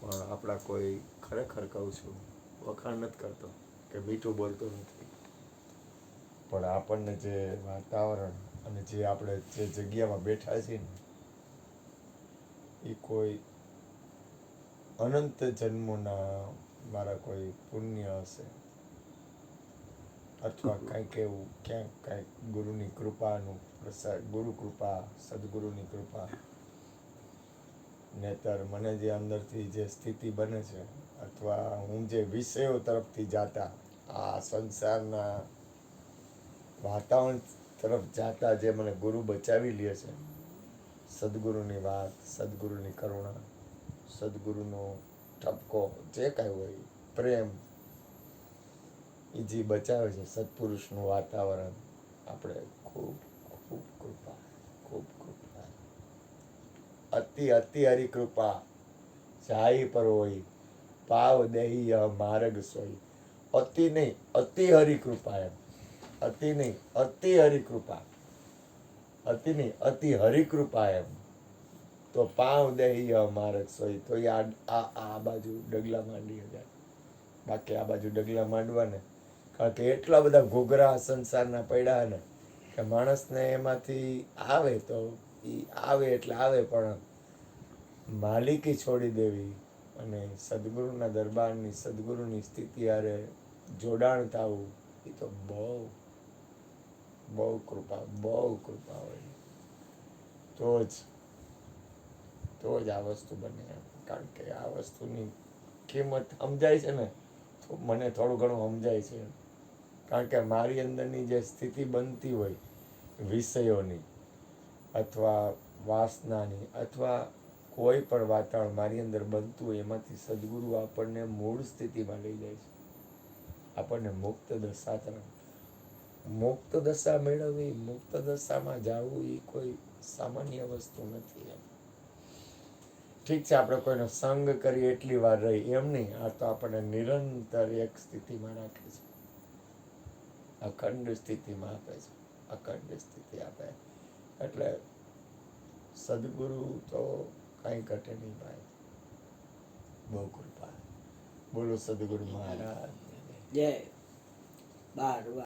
પણ આપણા કોઈ ખરેખર કહું છું વખાણ નથી કરતો કે મીઠું બોલતું નથી, પણ આપણને જે વાતાવરણ અને જે આપણે જે જગ્યામાં બેઠા છીએ ને એ કોઈ અનંત જન્મોના મારા કોઈ પુણ્ય હશે, અથવા કંઈક એવું ક્યાંક કંઈક ગુરુની કૃપાનું પ્રસાદ, ગુરુ કૃપા, સદગુરુની કૃપા, નહીંતર મને જે અંદરથી જે સ્થિતિ બને છે, અથવા હું જે વિષયો તરફથી જાતા આ સંસારના વાતાવરણ તરફ જાતા જે મને ગુરુ બચાવી લે છે, સદગુરુની વાત, સદગુરુની કરુણા, સદગુરુનો ઠપકો, જે કાંઈ હોય પ્રેમ, એ જે બચાવે છે, સત્પુરુષનું વાતાવરણ, આપણે ખૂબ ખૂબ કૃપા, ખૂબ કૃપા, અતિ અતિ હરિ કૃપા, જાય પર હોય પાવ દેહી માર્ગ સોઈ. અતિ નહીં, અતિ હરિ કૃપા, એમ અતિ નહીં, અતિ હરિ કૃપા, અતિ નહીં, અતિ હરિ કૃપા, એમ તો પાવ દેહી માર્ગ સોઈ. તો એ આ બાજુ ડગલા માંડી જાય, બાકી આ બાજુ ડગલા માંડવા ને, કારણ કે એટલા બધા ઘોઘરા સંસારના પડ્યા ને કે માણસને એમાંથી આવે તો એ આવે એટલે આવે, પણ માલિકી છોડી દેવી અને સદગુરુના દરબારની, સદગુરુની સ્થિતિ હારે જોડાણ થવું, એ તો બહુ બહુ કૃપા હોય, તો જ આ વસ્તુ બને એમ. કારણ કે આ વસ્તુની કિંમત સમજાય છે ને, તો મને થોડું ઘણું સમજાય છે, કારણ કે મારી અંદરની જે સ્થિતિ બનતી હોય વિષયોની અથવા વાસનાની અથવા કોઈ પણ વાતાવરણ મારી અંદર બનતું હોય, એમાંથી સદગુરુ આપણને મૂળ સ્થિતિમાં લઈ જાય છે, આપણને મુક્ત દશા તરફ. મુક્ત દશા મેળવવી, મુક્ત દશામાં જવું એ કોઈ સામાન્ય વસ્તુ નથી એમ. ઠીક છે, આપણે કોઈનો સંગ કરીએ એટલી વાર રહી એમ નહીં, આ તો આપણને નિરંતર એક સ્થિતિમાં રાખે છે, અખંડ સ્થિતિમાં આપે છે, અખંડ સ્થિતિ આપે. એટલે સદગુરુ તો કાંઈ ઘટે નહીં ભાઈ, બહુ કૃપા. બોલો સદગુરુ મહારાજ જય. 12